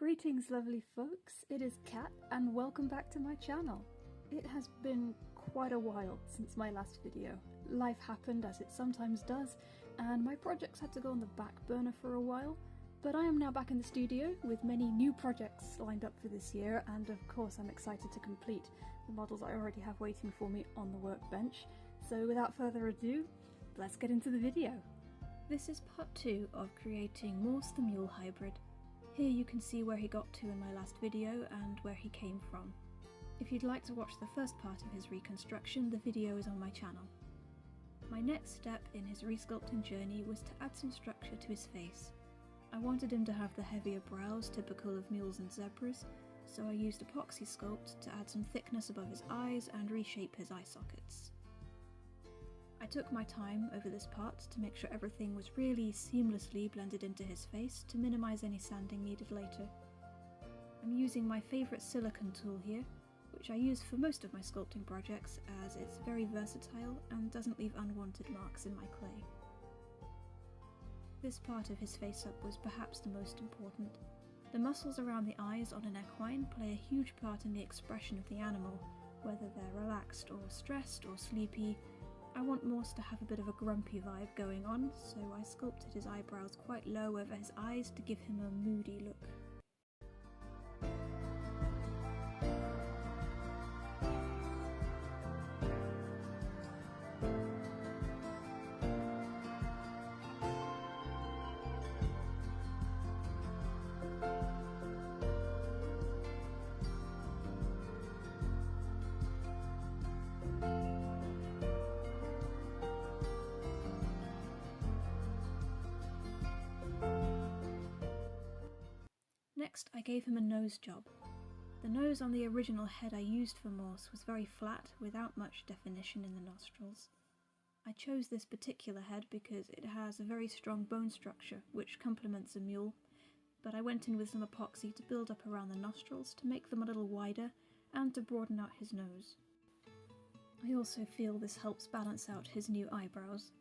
Greetings lovely folks, it is Kat and welcome back to my channel. It has been quite a while since my last video. Life happened as it sometimes does and my projects had to go on the back burner for a while, but I am now back in the studio with many new projects lined up for this year, and of course I'm excited to complete the models I already have waiting for me on the workbench. So without further ado, let's get into the video. This is part 2 of creating Morse the Mule hybrid. Here you can see where he got to in my last video and where he came from. If you'd like to watch the first part of his reconstruction, the video is on my channel. My next step in his resculpting journey was to add some structure to his face. I wanted him to have the heavier brows typical of mules and zebras, so I used epoxy sculpt to add some thickness above his eyes and reshape his eye sockets. I took my time over this part to make sure everything was really seamlessly blended into his face to minimise any sanding needed later. I'm using my favourite silicone tool here, which I use for most of my sculpting projects as it's very versatile and doesn't leave unwanted marks in my clay. This part of his face-up was perhaps the most important. The muscles around the eyes on an equine play a huge part in the expression of the animal, whether they're relaxed or stressed or sleepy. I want Morse to have a bit of a grumpy vibe going on, so I sculpted his eyebrows quite low over his eyes to give him a moody look. Next, I gave him a nose job. The nose on the original head I used for Morse was very flat, without much definition in the nostrils. I chose this particular head because it has a very strong bone structure, which complements a mule, but I went in with some epoxy to build up around the nostrils to make them a little wider and to broaden out his nose. I also feel this helps balance out his new eyebrows.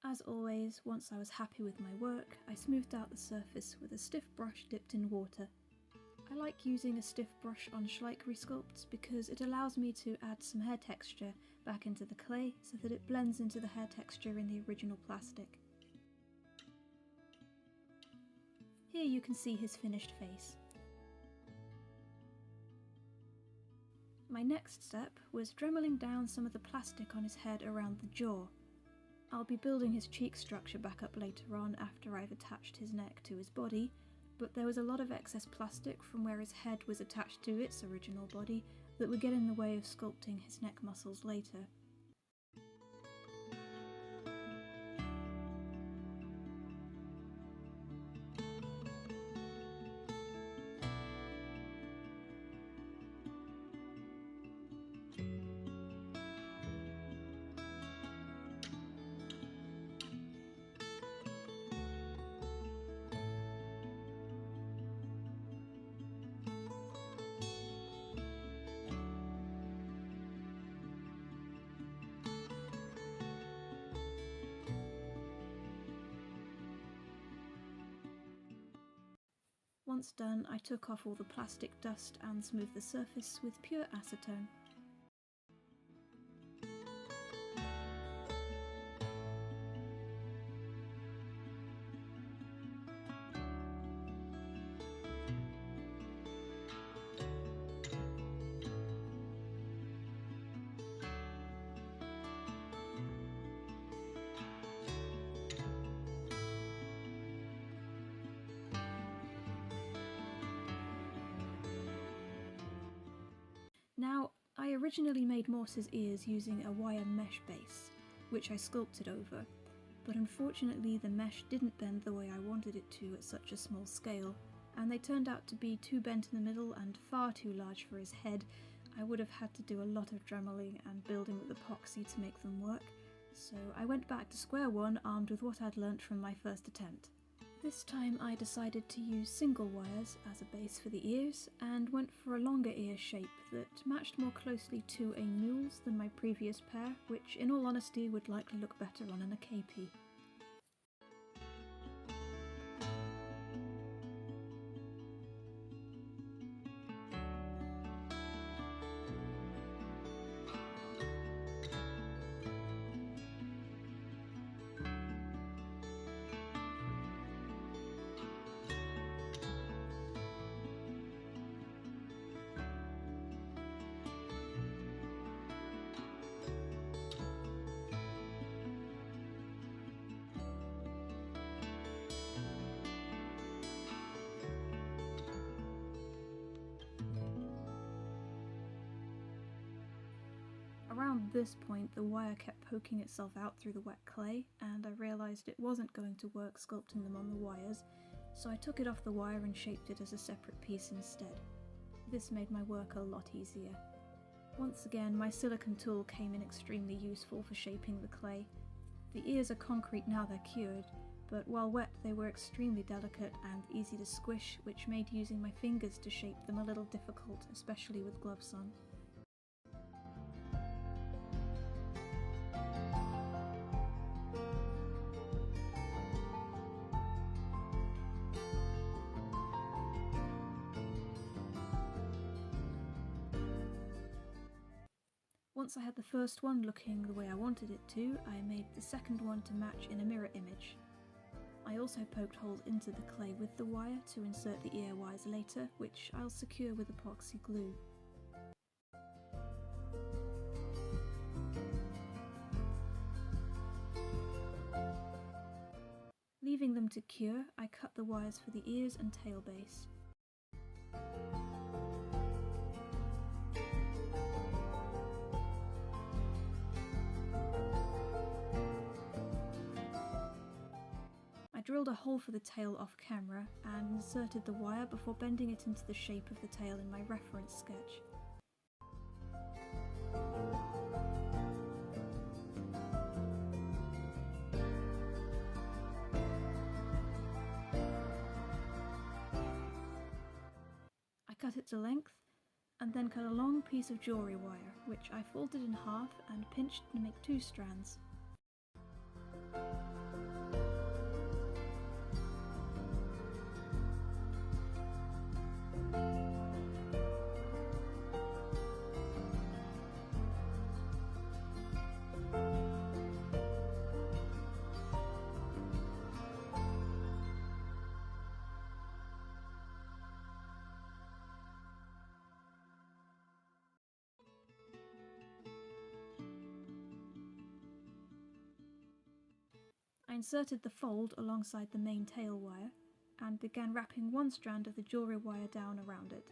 As always, once I was happy with my work, I smoothed out the surface with a stiff brush dipped in water. I like using a stiff brush on Schleich resculpts because it allows me to add some hair texture back into the clay so that it blends into the hair texture in the original plastic. Here you can see his finished face. My next step was dremeling down some of the plastic on his head around the jaw. I'll be building his cheek structure back up later on after I've attached his neck to his body, but there was a lot of excess plastic from where his head was attached to its original body that would get in the way of sculpting his neck muscles later. Once done, I took off all the plastic dust and smoothed the surface with pure acetone. Now, I originally made Morse's ears using a wire mesh base, which I sculpted over, but unfortunately the mesh didn't bend the way I wanted it to at such a small scale, and they turned out to be too bent in the middle and far too large for his head. I would have had to do a lot of dremeling and building with epoxy to make them work, so I went back to square one armed with what I'd learnt from my first attempt. This time I decided to use single wires as a base for the ears, and went for a longer ear shape that matched more closely to a mule's than my previous pair, which in all honesty would likely look better on an AKP. Around this point the wire kept poking itself out through the wet clay, and I realised it wasn't going to work sculpting them on the wires, so I took it off the wire and shaped it as a separate piece instead. This made my work a lot easier. Once again, my silicone tool came in extremely useful for shaping the clay. The ears are concrete now they're cured, but while wet they were extremely delicate and easy to squish, which made using my fingers to shape them a little difficult, especially with gloves on. Once I had the first one looking the way I wanted it to, I made the second one to match in a mirror image. I also poked holes into the clay with the wire to insert the ear wires later, which I'll secure with epoxy glue. Leaving them to cure, I cut the wires for the ears and tail base. I drilled a hole for the tail off camera and inserted the wire before bending it into the shape of the tail in my reference sketch. I cut it to length and then cut a long piece of jewellery wire, which I folded in half and pinched to make 2 strands. I inserted the fold alongside the main tail wire and began wrapping one strand of the jewellery wire down around it.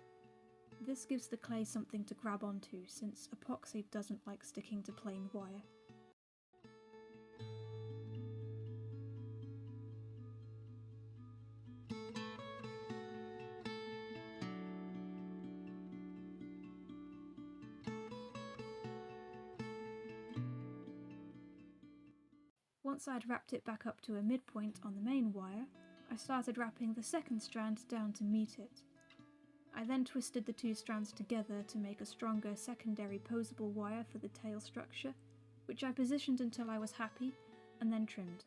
This gives the clay something to grab onto, since epoxy doesn't like sticking to plain wire. Once I'd wrapped it back up to a midpoint on the main wire, I started wrapping the second strand down to meet it. I then twisted the 2 strands together to make a stronger secondary posable wire for the tail structure, which I positioned until I was happy, and then trimmed.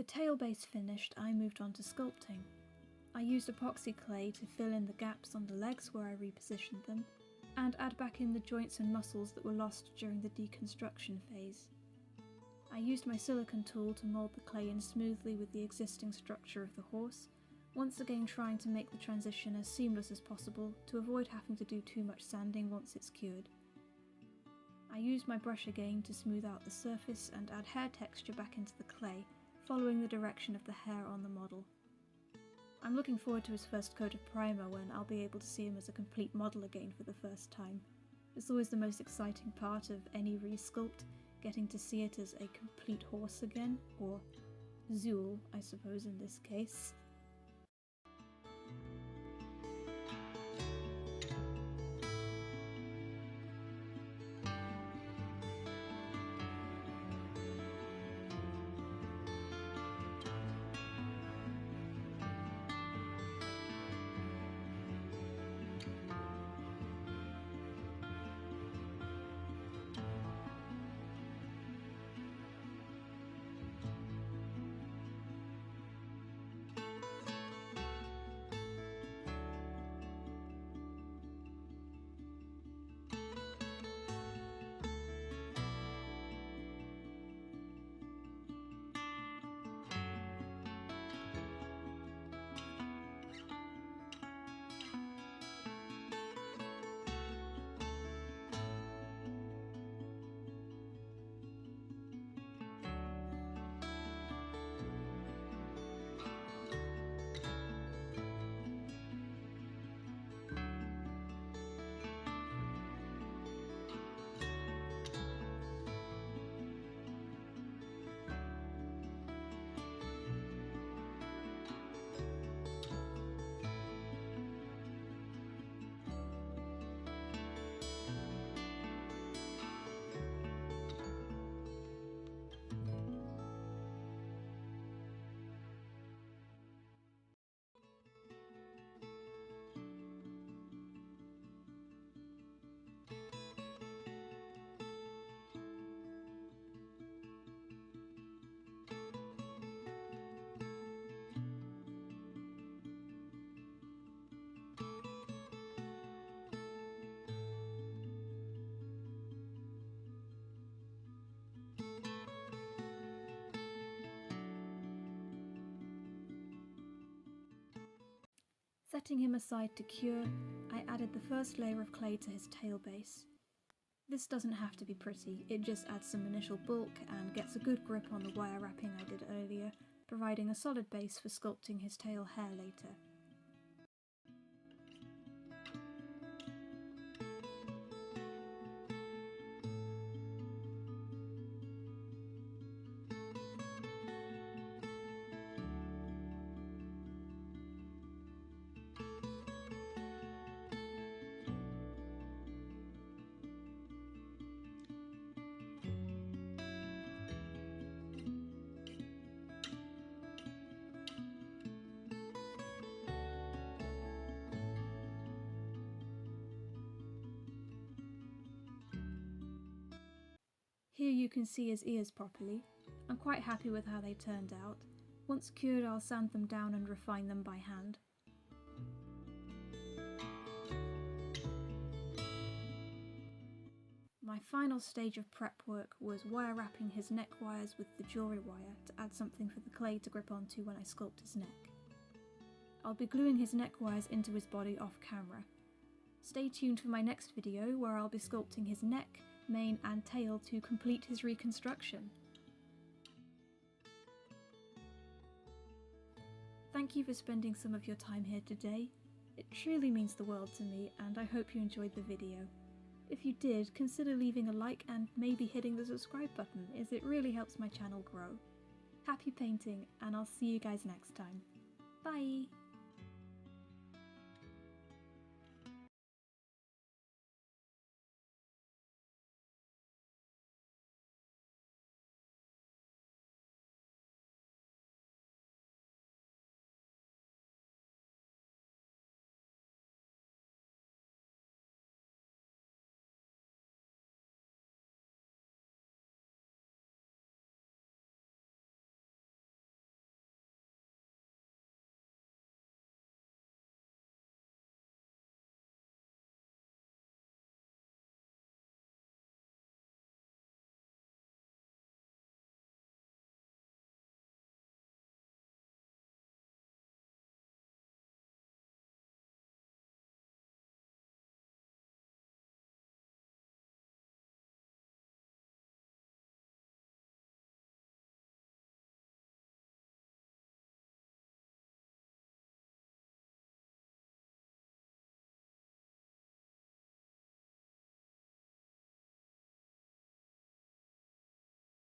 With the tail base finished, I moved on to sculpting. I used epoxy clay to fill in the gaps on the legs where I repositioned them, and add back in the joints and muscles that were lost during the deconstruction phase. I used my silicone tool to mould the clay in smoothly with the existing structure of the horse, once again trying to make the transition as seamless as possible to avoid having to do too much sanding once it's cured. I used my brush again to smooth out the surface and add hair texture back into the clay, following the direction of the hair on the model. I'm looking forward to his first coat of primer when I'll be able to see him as a complete model again for the first time. It's always the most exciting part of any resculpt, getting to see it as a complete horse again, or Zool, I suppose in this case. Setting him aside to cure, I added the first layer of clay to his tail base. This doesn't have to be pretty, it just adds some initial bulk and gets a good grip on the wire wrapping I did earlier, providing a solid base for sculpting his tail hair later. Here you can see his ears properly. I'm quite happy with how they turned out. Once cured, I'll sand them down and refine them by hand. My final stage of prep work was wire wrapping his neck wires with the jewellery wire to add something for the clay to grip onto when I sculpt his neck. I'll be gluing his neck wires into his body off camera. Stay tuned for my next video where I'll be sculpting his neck, mane and tail to complete his reconstruction. Thank you for spending some of your time here today. It truly means the world to me and I hope you enjoyed the video. If you did, consider leaving a like and maybe hitting the subscribe button as it really helps my channel grow. Happy painting and I'll see you guys next time. Bye!